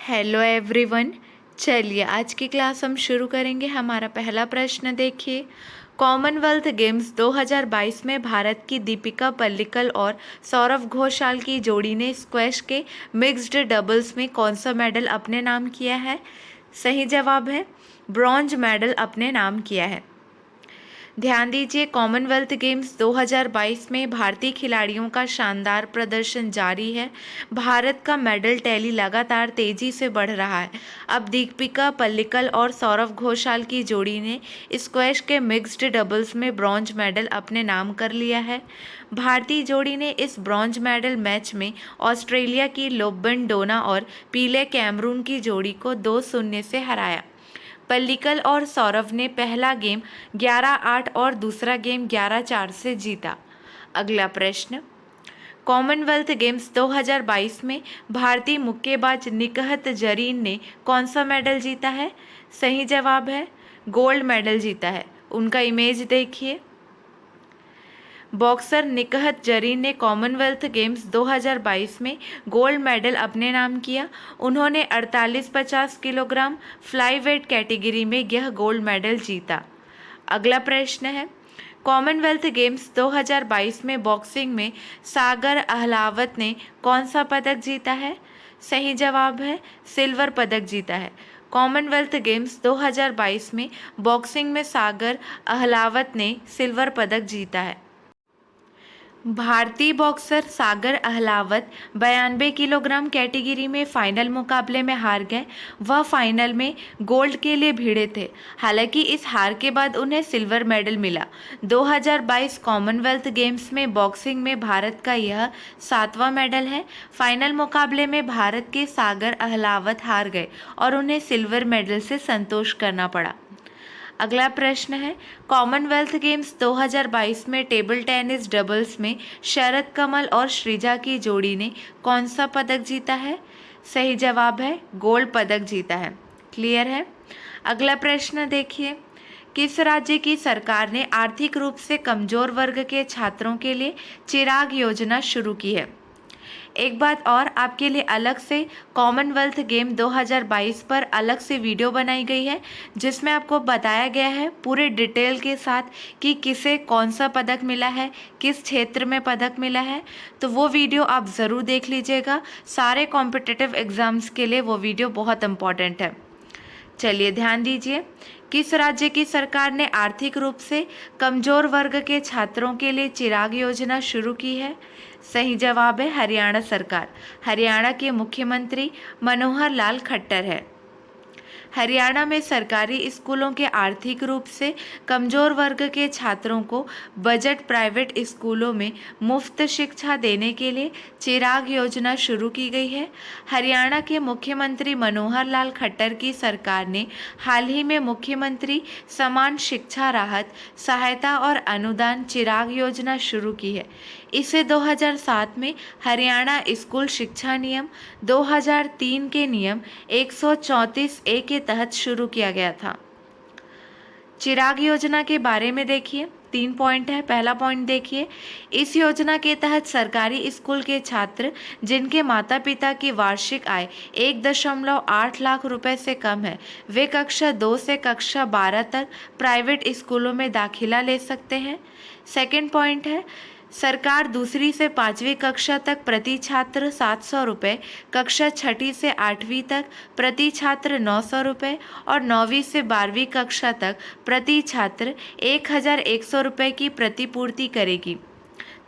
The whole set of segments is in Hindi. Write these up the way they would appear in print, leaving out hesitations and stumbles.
Hello everyone. चलिए आज की क्लास हम शुरू करेंगे। हमारा पहला प्रश्न देखिए, कॉमनवेल्थ गेम्स 2022 में भारत की दीपिका पल्लिकल और सौरव घोषाल की जोड़ी ने स्क्वैश के मिक्स्ड डबल्स में कौन सा मेडल अपने नाम किया है? सही जवाब है ब्रॉन्ज मेडल अपने नाम किया है। ध्यान दीजिए, कॉमनवेल्थ गेम्स 2022 में भारतीय खिलाड़ियों का शानदार प्रदर्शन जारी है। भारत का मेडल टैली लगातार तेजी से बढ़ रहा है। अब दीपिका पल्लिकल और सौरव घोषाल की जोड़ी ने स्क्वैश के मिक्स्ड डबल्स में ब्रॉन्ज मेडल अपने नाम कर लिया है। भारतीय जोड़ी ने इस ब्रॉन्ज मेडल मैच में ऑस्ट्रेलिया की लोबन डोना और पीले कैमरून की जोड़ी को 2-0 से हराया। पल्लिकल और सौरव ने पहला गेम 11-8 और दूसरा गेम 11-4 से जीता। अगला प्रश्न, कॉमनवेल्थ गेम्स 2022 में भारतीय मुक्केबाज निकहत जरीन ने कौन सा मेडल जीता है? सही जवाब है गोल्ड मेडल जीता है। उनका इमेज देखिए। बॉक्सर निकहत जरीन ने कॉमनवेल्थ गेम्स 2022 में गोल्ड मेडल अपने नाम किया। उन्होंने 48-50 किलोग्राम फ्लाईवेट कैटेगरी में यह गोल्ड मेडल जीता। अगला प्रश्न है, कॉमनवेल्थ गेम्स 2022 में बॉक्सिंग में सागर अहलावत ने कौन सा पदक जीता है? सही जवाब है सिल्वर पदक जीता है। कॉमनवेल्थ गेम्स 2022 में बॉक्सिंग में सागर अहलावत ने सिल्वर पदक जीता है। भारतीय बॉक्सर सागर अहलावत 92 किलोग्राम कैटेगरी में फाइनल मुकाबले में हार गए। वह फाइनल में गोल्ड के लिए भिड़े थे। हालांकि इस हार के बाद उन्हें सिल्वर मेडल मिला। 2022 कॉमनवेल्थ गेम्स में बॉक्सिंग में भारत का यह 7वां मेडल है। फाइनल मुकाबले में भारत के सागर अहलावत हार गए और उन्हें सिल्वर मेडल से संतोष करना पड़ा। अगला प्रश्न है, कॉमनवेल्थ गेम्स 2022 में टेबल टेनिस डबल्स में शरद कमल और श्रीजा की जोड़ी ने कौन सा पदक जीता है? सही जवाब है गोल्ड पदक जीता है। क्लियर है। अगला प्रश्न देखिए, किस राज्य की सरकार ने आर्थिक रूप से कमजोर वर्ग के छात्रों के लिए चिराग योजना शुरू की है? एक बात और, आपके लिए अलग से कॉमनवेल्थ गेम 2022 पर अलग से वीडियो बनाई गई है जिसमें आपको बताया गया है पूरे डिटेल के साथ कि किसे कौन सा पदक मिला है, किस क्षेत्र में पदक मिला है। तो वो वीडियो आप ज़रूर देख लीजिएगा। सारे कॉम्पिटिटिव एग्ज़ाम्स के लिए वो वीडियो बहुत इम्पॉर्टेंट है। चलिए ध्यान दीजिए, किस राज्य की सरकार ने आर्थिक रूप से कमजोर वर्ग के छात्रों के लिए चिराग योजना शुरू की है? सही जवाब है हरियाणा सरकार। हरियाणा के मुख्यमंत्री मनोहर लाल खट्टर है। हरियाणा में सरकारी स्कूलों के आर्थिक रूप से कमजोर वर्ग के छात्रों को बजट प्राइवेट स्कूलों में मुफ्त शिक्षा देने के लिए चिराग योजना शुरू की गई है। हरियाणा के मुख्यमंत्री मनोहर लाल खट्टर की सरकार ने हाल ही में मुख्यमंत्री समान शिक्षा राहत सहायता और अनुदान चिराग योजना शुरू की है। इसे 2007 में हरियाणा स्कूल शिक्षा नियम 2003 के नियम 134A के तहत शुरू किया गया था। चिराग योजना के बारे में देखिए, 3 पॉइंट है। पहला पॉइंट देखिए, इस योजना के तहत सरकारी स्कूल के छात्र जिनके माता पिता की वार्षिक आय 1.8 लाख रुपए से कम है, वे कक्षा 2 से कक्षा 12 तक प्राइवेट स्कूलों में दाखिला ले सकते हैं। सेकेंड पॉइंट है, सरकार दूसरी से 5वीं कक्षा तक प्रति छात्र 700 रुपये, कक्षा 6ठी से 8वीं तक प्रति छात्र 900 रुपये और 9वीं से 12वीं कक्षा तक प्रति छात्र 1100 रुपये की प्रतिपूर्ति करेगी।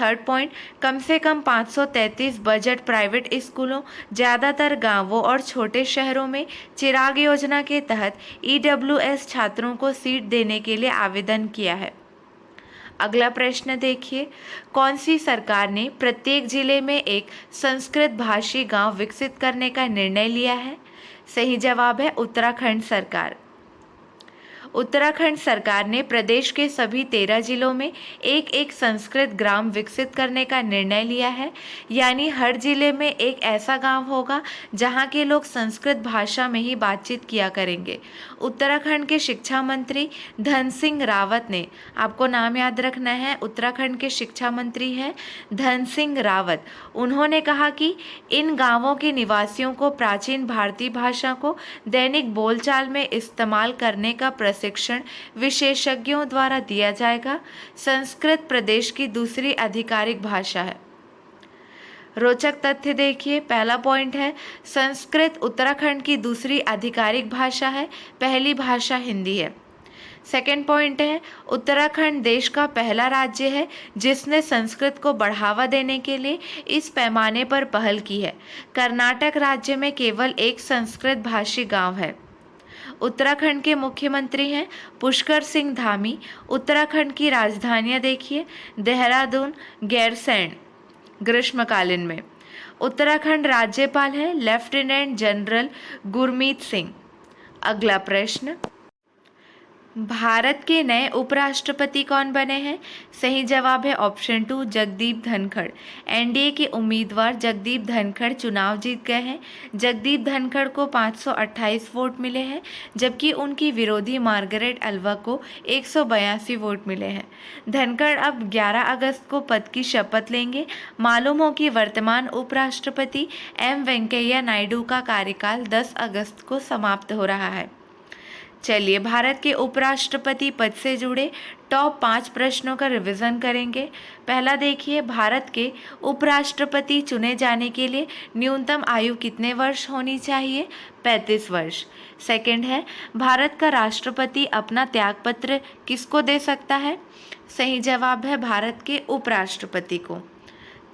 थर्ड पॉइंट, कम से कम 533 बजट प्राइवेट स्कूलों, ज़्यादातर गांवों और छोटे शहरों में चिराग योजना के तहत EWS छात्रों को सीट देने के लिए आवेदन किया है। अगला प्रश्न देखिए, कौन सी सरकार ने प्रत्येक जिले में एक संस्कृत भाषी गांव विकसित करने का निर्णय लिया है? सही जवाब है उत्तराखंड सरकार। उत्तराखंड सरकार ने प्रदेश के सभी 13 जिलों में एक एक संस्कृत ग्राम विकसित करने का निर्णय लिया है। यानी हर जिले में एक ऐसा गांव होगा जहां के लोग संस्कृत भाषा में ही बातचीत किया करेंगे। उत्तराखंड के शिक्षा मंत्री धन सिंह रावत ने, आपको नाम याद रखना है, उत्तराखंड के शिक्षा मंत्री हैं धन सिंह रावत। उन्होंने कहा कि इन गांवों के निवासियों को प्राचीन भारतीय भाषा को दैनिक बोलचाल में इस्तेमाल करने का प्रशिक्षण विशेषज्ञों द्वारा दिया जाएगा। संस्कृत प्रदेश की दूसरी आधिकारिक भाषा है। रोचक तथ्य देखिए, पहला पॉइंट है संस्कृत उत्तराखंड की दूसरी आधिकारिक भाषा है, पहली भाषा हिंदी है। सेकेंड पॉइंट है उत्तराखंड देश का पहला राज्य है जिसने संस्कृत को बढ़ावा देने के लिए इस पैमाने पर पहल की है। कर्नाटक राज्य में केवल एक संस्कृत भाषी गांव है। उत्तराखंड के मुख्यमंत्री हैं पुष्कर सिंह धामी। उत्तराखंड की राजधानियां देखिए, देहरादून, गैरसैंण ग्रीष्मकालीन में। उत्तराखंड राज्यपाल है लेफ्टिनेंट जनरल गुरमीत सिंह। अगला प्रश्न, भारत के नए उपराष्ट्रपति कौन बने हैं? सही जवाब है ऑप्शन 2 जगदीप धनखड़। एनडीए के उम्मीदवार जगदीप धनखड़ चुनाव जीत गए हैं। जगदीप धनखड़ को 528 वोट मिले हैं, जबकि उनकी विरोधी मार्गरेट अल्वा को 182 वोट मिले हैं। धनखड़ अब 11 अगस्त को पद की शपथ लेंगे। मालूम हो कि वर्तमान उपराष्ट्रपति एम वेंकैया नायडू का कार्यकाल 10 अगस्त को समाप्त हो रहा है। चलिए भारत के उपराष्ट्रपति पद से जुड़े टॉप 5 प्रश्नों का रिवीजन करेंगे। पहला देखिए, भारत के उपराष्ट्रपति चुने जाने के लिए न्यूनतम आयु कितने वर्ष होनी चाहिए? 35 वर्ष। सेकंड है, भारत का राष्ट्रपति अपना त्यागपत्र किसको दे सकता है? सही जवाब है भारत के उपराष्ट्रपति को।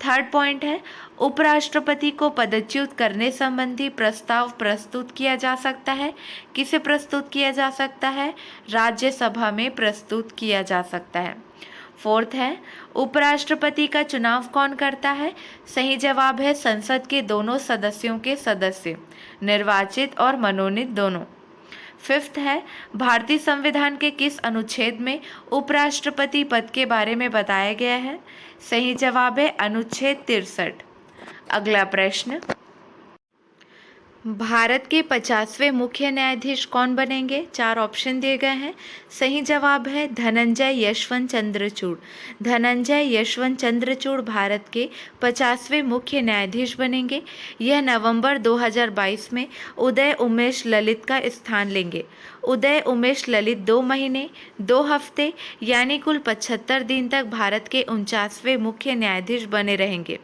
थर्ड पॉइंट है, उपराष्ट्रपति को पदच्युत करने संबंधी प्रस्ताव प्रस्तुत किया जा सकता है। किसे प्रस्तुत किया जा सकता है? राज्यसभा में प्रस्तुत किया जा सकता है। फोर्थ है, उपराष्ट्रपति का चुनाव कौन करता है? सही जवाब है संसद के दोनों सदस्यों के सदस्य, निर्वाचित और मनोनीत दोनों। फिफ्थ है, भारतीय संविधान के किस अनुच्छेद में उपराष्ट्रपति पद के बारे में बताया गया है? सही जवाब है अनुच्छेद 63। अगला प्रश्न, भारत के 50वें मुख्य न्यायाधीश कौन बनेंगे? 4 ऑप्शन दिए गए हैं। सही जवाब है धनंजय यशवंत चंद्रचूड़। धनंजय यशवंत चंद्रचूड़ भारत के 50वें मुख्य न्यायाधीश बनेंगे। यह नवंबर 2022 में उदय उमेश ललित का स्थान लेंगे। उदय उमेश ललित 2 महीने 2 हफ्ते यानी कुल 75 दिन तक भारत के 49वें मुख्य न्यायाधीश बने रहेंगे।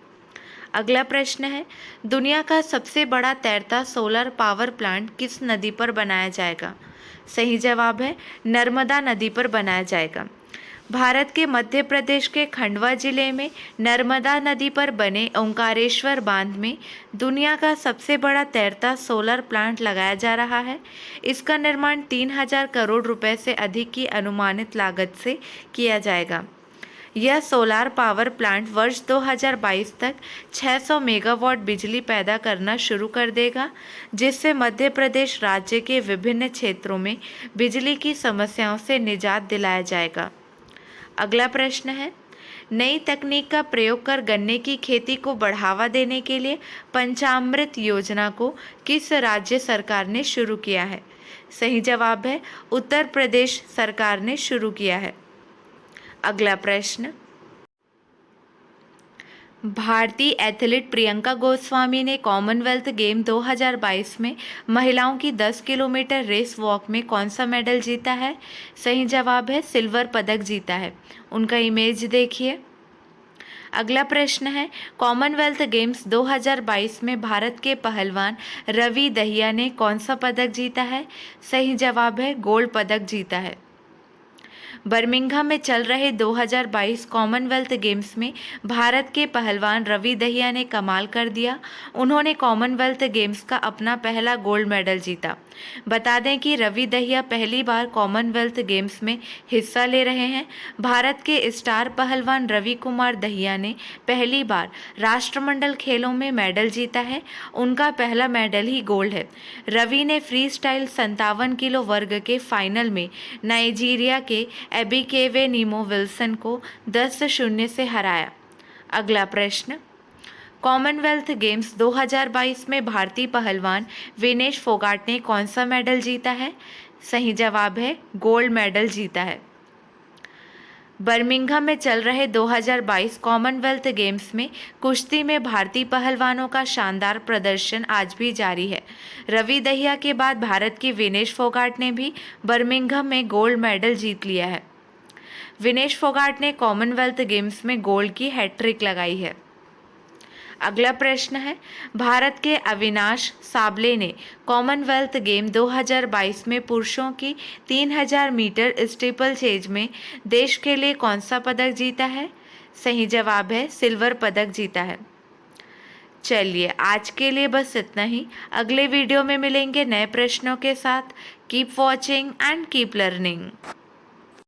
अगला प्रश्न है, दुनिया का सबसे बड़ा तैरता सोलर पावर प्लांट किस नदी पर बनाया जाएगा? सही जवाब है नर्मदा नदी पर बनाया जाएगा। भारत के मध्य प्रदेश के खंडवा जिले में नर्मदा नदी पर बने ओंकारेश्वर बांध में दुनिया का सबसे बड़ा तैरता सोलर प्लांट लगाया जा रहा है। इसका निर्माण 3000 करोड़ रुपए से अधिक की अनुमानित लागत से किया जाएगा। यह सोलार पावर प्लांट वर्ष 2022 तक 600 मेगावाट बिजली पैदा करना शुरू कर देगा, जिससे मध्य प्रदेश राज्य के विभिन्न क्षेत्रों में बिजली की समस्याओं से निजात दिलाया जाएगा। अगला प्रश्न है, नई तकनीक का प्रयोग कर गन्ने की खेती को बढ़ावा देने के लिए पंचामृत योजना को किस राज्य सरकार ने शुरू किया है? सही जवाब है उत्तर प्रदेश सरकार ने शुरू किया है। अगला प्रश्न, भारतीय एथलीट प्रियंका गोस्वामी ने कॉमनवेल्थ गेम 2022 में महिलाओं की 10 किलोमीटर रेस वॉक में कौन सा मेडल जीता है? सही जवाब है सिल्वर पदक जीता है। उनका इमेज देखिए। अगला प्रश्न है, कॉमनवेल्थ गेम्स 2022 में भारत के पहलवान रवि दहिया ने कौन सा पदक जीता है? सही जवाब है गोल्ड पदक जीता है। बर्मिंघम में चल रहे 2022 कॉमनवेल्थ गेम्स में भारत के पहलवान रवि दहिया ने कमाल कर दिया। उन्होंने कॉमनवेल्थ गेम्स का अपना पहला गोल्ड मेडल जीता। बता दें कि रवि दहिया पहली बार कॉमनवेल्थ गेम्स में हिस्सा ले रहे हैं। भारत के स्टार पहलवान रवि कुमार दहिया ने पहली बार राष्ट्रमंडल खेलों में मेडल जीता है। उनका पहला मेडल ही गोल्ड है। रवि ने फ्री स्टाइल 57 किलो वर्ग के फाइनल में नाइजीरिया के एबिकेवे नीमो विल्सन को 10-0 से हराया। अगला प्रश्न, कॉमनवेल्थ गेम्स 2022 में भारतीय पहलवान विनेश फोगाट ने कौन सा मेडल जीता है? सही जवाब है गोल्ड मेडल जीता है। बर्मिंघम में चल रहे 2022 कॉमनवेल्थ गेम्स में कुश्ती में भारतीय पहलवानों का शानदार प्रदर्शन आज भी जारी है। रवि दहिया के बाद भारत की विनेश फोगाट ने भी बर्मिंघम में गोल्ड मेडल जीत लिया है। विनेश फोगाट ने कॉमनवेल्थ गेम्स में गोल्ड की हैट्रिक लगाई है। अगला प्रश्न है, भारत के अविनाश साबले ने कॉमनवेल्थ गेम 2022 में पुरुषों की 3000 मीटर स्टीपल चेज में देश के लिए कौन सा पदक जीता है? सही जवाब है सिल्वर पदक जीता है। चलिए आज के लिए बस इतना ही। अगले वीडियो में मिलेंगे नए प्रश्नों के साथ। Keep watching and keep learning.